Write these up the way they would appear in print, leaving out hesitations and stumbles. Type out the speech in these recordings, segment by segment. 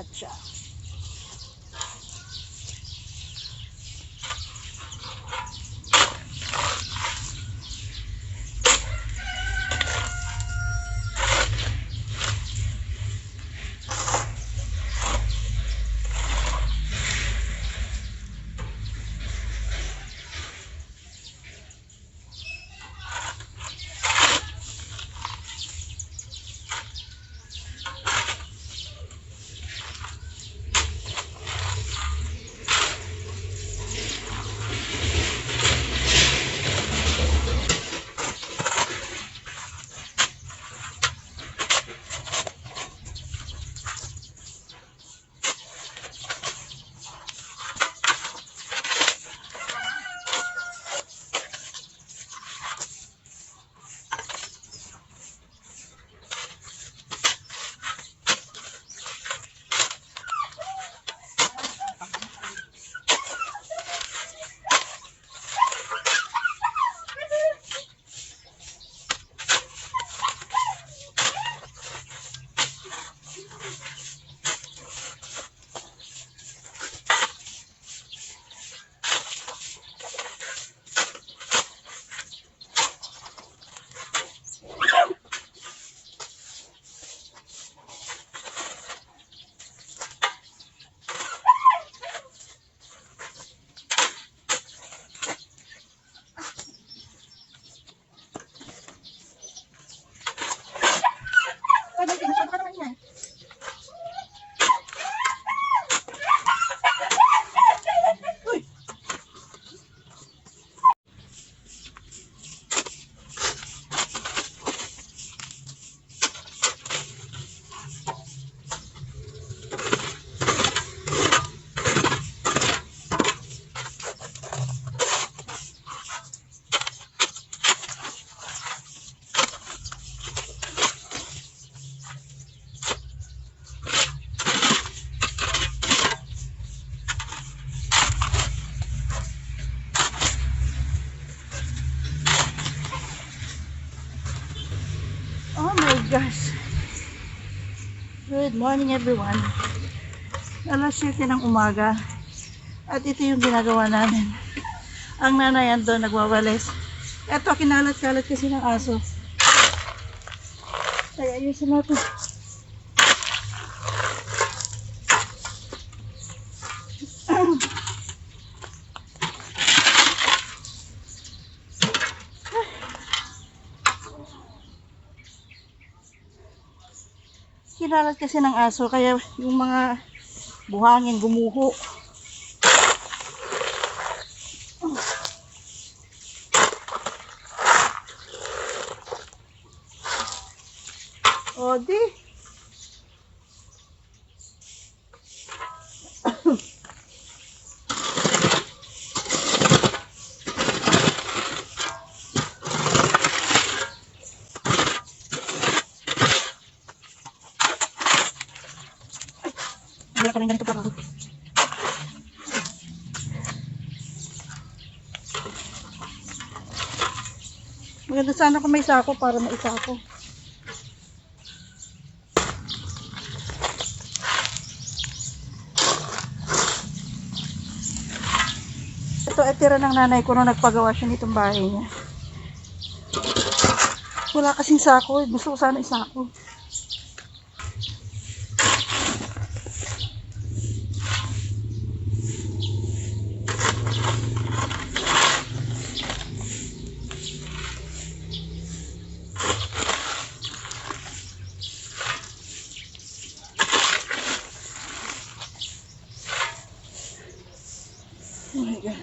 cucaracha. Oh my gosh. Good morning everyone. Alas 7 ng umaga. At ito yung ginagawa namin. Ang nanay andun nagwawalis. Eto, kinalat-kalat kasi ng aso. Kaya ayusin natin. Kinalat kasi ng aso, kaya yung mga buhangin gumuho. O di. Wala ka rin ganito pa ako. Maganda sana kung may sako para maisako. Ito ay tira ng nanay ko nung nagpagawa siya nitong bahay niya. Wala kasing sako. Gusto ko sana isako. Oh my God.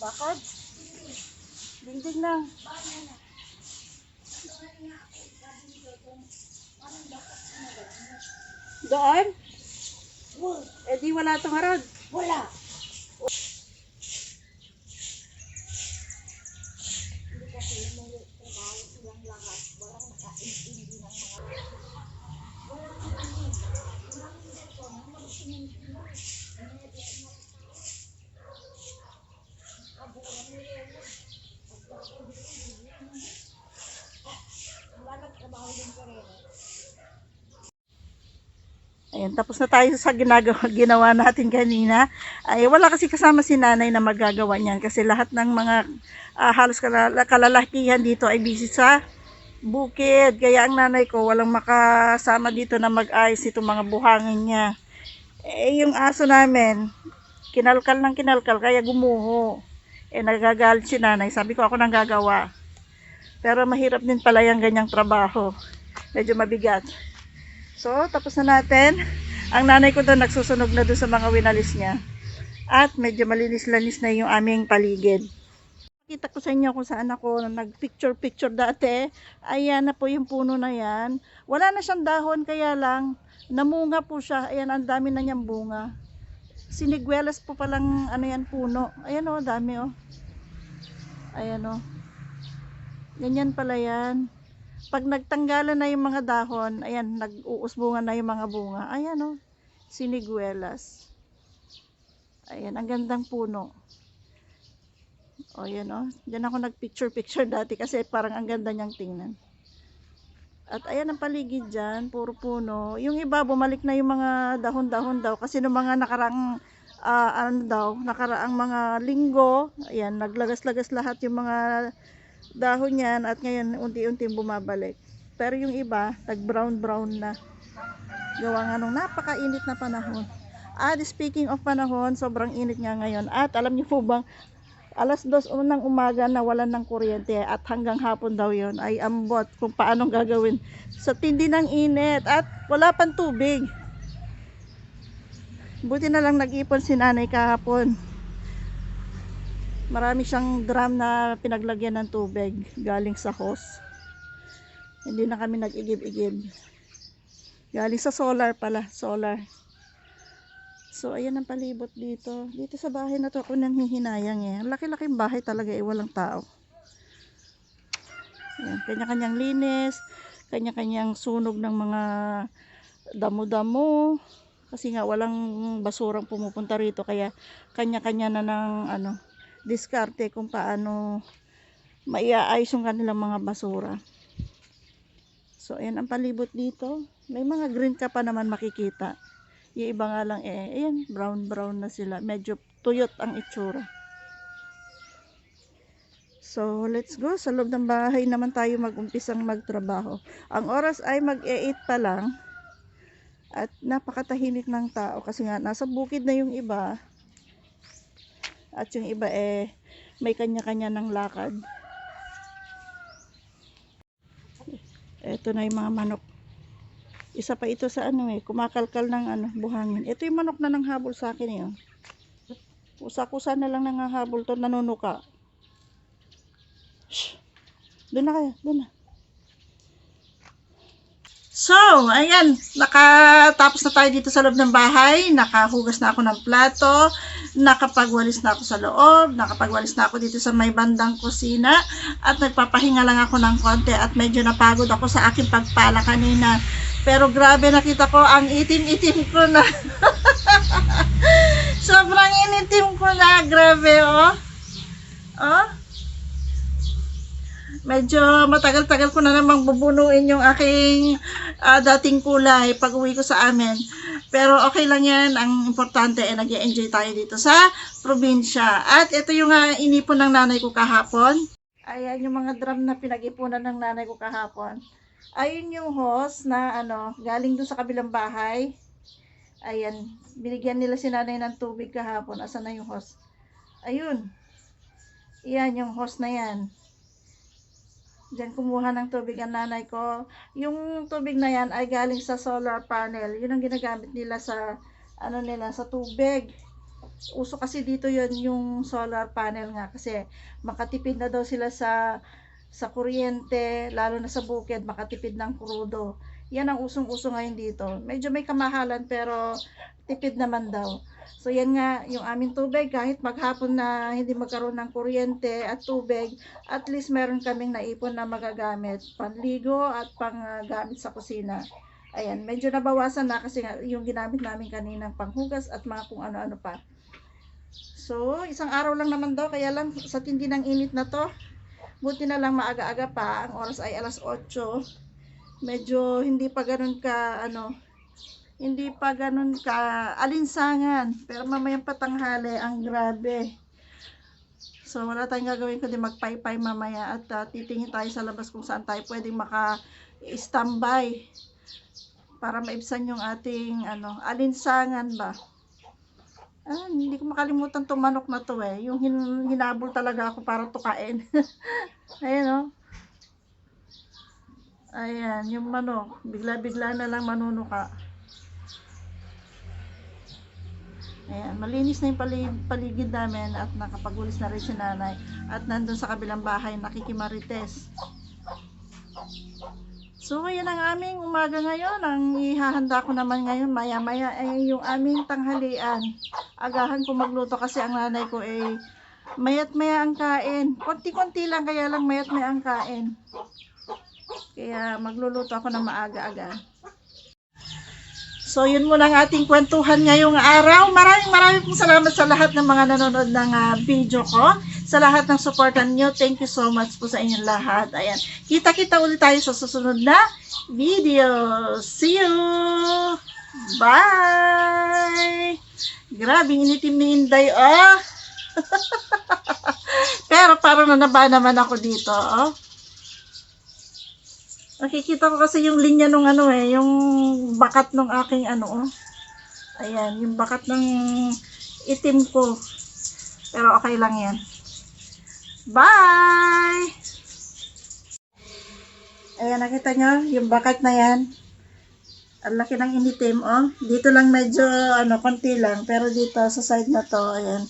Bakad? Dingding lang. Doon? Eh di wala itong harod. Wala. Ayan, tapos na tayo sa ginawa natin kanina. Ay, wala kasi kasama si nanay na magagawa niyan kasi lahat ng mga halos kalalakihan dito ay busy sa bukid. Kaya ang nanay ko walang makasama dito na mag-ayos itong mga buhangin niya. Eh, yung aso namin, kinalkal ng kinalkal kaya gumuho. Eh, nagagalit si nanay. Sabi ko ako nang gagawa. Pero mahirap din pala yung ganyang trabaho. Medyo mabigat. So, tapos na natin. Ang nanay ko doon nagsusunog na doon sa mga winalis niya. At medyo malinis-lanis na yung aming paligid. Kita ko sa inyo kung saan ako nag-picture-picture dati. Ayan na po yung puno na yan. Wala na siyang dahon, kaya lang namunga po siya. Ayan, ang dami na niyang bunga. Siniguelas po palang ano yan, puno. Ayan o, dami o. Ayan o. Ganyan pala yan. Pag nagtanggalan na yung mga dahon, ayan, nag-uusbungan na yung mga bunga. Ayan o, siniguelas. Ayan, ang gandang puno. O, yan o. Diyan ako nag-picture-picture dati kasi parang ang ganda niyang tingnan. At ayan ang paligid dyan, puro puno. Yung iba, bumalik na yung mga dahon-dahon daw. Kasi nung mga nakaraang, nakaraang mga linggo, ayan, naglagas-lagas lahat yung mga dahon yan at ngayon unti-unti bumabalik. Pero yung iba, nag-brown-brown na. Gawa nga nung napakainit na panahon. At speaking of panahon, sobrang init nga ngayon. At alam niyo po bang, alas 2 ng umaga nawalan ng kuryente at hanggang hapon daw yon ay ambot kung paanong gagawin sa tindi ng init at wala pang tubig. Buti na lang nag-ipon si nanay kahapon. Marami siyang drum na pinaglagyan ng tubig galing sa hose. Hindi na kami nag-igib-igib. Galing sa solar pala, solar. So ayan ang palibot dito. Dito sa bahay na to ako nang hihinayang eh. Ang laki-laking bahay talaga eh, walang tao. Ayan, kanya-kanyang linis, kanya-kanyang sunog ng mga damo-damo. Kasi nga walang basurang pumupunta rito kaya kanya-kanya na ng diskarte kung paano maiaayos yung kanilang mga basura. So ayan ang palibot dito. May mga green ka pa naman makikita. Yung iba nga lang ayan, brown na sila. Medyo tuyot ang itsura. So let's go. Sa loob ng bahay naman tayo mag-umpisang magtrabaho. Ang oras ay mag-8 pa lang. At napakatahimik ng tao kasi nga nasa bukid na yung iba. At yung iba may kanya-kanya ng lakad. Ito na yung mga manok. Isa pa ito sa kumakalkal ng buhangin. Ito yung manok na nanghabol sa akin eh. Kusa-kusa na lang nanghahabol to, nanunuka. Shh. Doon na kayo, doon na. So, ayan, nakatapos na tayo dito sa loob ng bahay, nakahugas na ako ng plato, nakapagwalis na ako sa loob, nakapagwalis na ako dito sa may bandang kusina, at nagpapahinga lang ako ng konti at medyo napagod ako sa aking pagpala kanina. Pero grabe, nakita ko ang itim-itim ko na. Sobrang initim ko na, grabe oh. Oh. Medyo matagal-tagal ko na namang bubunuin yung aking dating kulay pag uwi ko sa amin. Pero okay lang yan. Ang importante ay nag-enjoy tayo dito sa probinsya. At ito yung inipon ng nanay ko kahapon. Ayan yung mga drum na pinag-ipunan ng nanay ko kahapon. Ayun yung hose na galing dun sa kabilang bahay. Ayan, binigyan nila si nanay ng tubig kahapon. Asan na yung hose? Ayun. Yan yung hose na yan. Diyan kumuha ng tubig ang nanay ko. Yung tubig na yan ay galing sa solar panel. Yun ang ginagamit nila sa sa tubig. Uso kasi dito yun yung solar panel nga kasi makatipid na daw sila sa kuryente, lalo na sa bukid, makatipid ng krudo. Yan ang usong-uso ngayon dito. Medyo may kamahalan pero tipid naman daw. So yan nga, yung aming tubig, kahit maghapon na hindi magkaroon ng kuryente at tubig, at least meron kaming naipon na magagamit, panligo at panggamit sa kusina. Ayan, medyo nabawasan na kasi yung ginamit namin kaninang panghugas at mga kung ano-ano pa. So, isang araw lang naman daw, kaya lang sa tindi ng init na to, buti na lang maaga-aga pa, ang oras ay alas 8. Medyo hindi pa ganun ka, hindi pa ganun ka alinsangan. Pero mamayang patanghali, ang grabe. So, wala tayong gagawin kundi magpaypay mamaya at titingin tayo sa labas kung saan tayo pwedeng maka-standby para maibsan yung ating alinsangan ba. Hindi ko makalimutan itong manok na to eh. Yung hinabol talaga ako para tukain. Ayan o. Ayan, yung manok. Bigla-bigla na lang manunuka. Ayan, malinis na yung paligid namin at nakapagulis na rin si nanay. At nandun sa kabilang bahay, nakikimarites. So, ayan ang aming umaga ngayon. Ang ihahanda ko naman ngayon, maya-maya ay yung aming tanghalian. Agahan ko magluto kasi ang nanay ko ay mayat-maya ang kain. Konti-konti lang, kaya lang mayat-maya ang kain. Kaya magluluto ako ng maaga-aga. So, yun muna ang ating kwentuhan ngayong araw. Maraming pong salamat sa lahat ng mga nanonood ng video ko. Sa lahat ng supportan nyo, thank you so much po sa inyong lahat. Ayan. Kita-kita ulit tayo sa susunod na video. See you! Bye! Grabe, initim ni Inday, oh! Pero parang nanaba naman ako dito, oh. Nakikita ko kasi yung linya nung yung bakat nung aking oh. Ayan, yung bakat ng itim ko. Pero okay lang yan. Bye! Ayan, nakita nyo, yung bakat na yan. Ang laki ng initim, oh. Dito lang medyo, konti lang. Pero dito, sa side na to, ayan.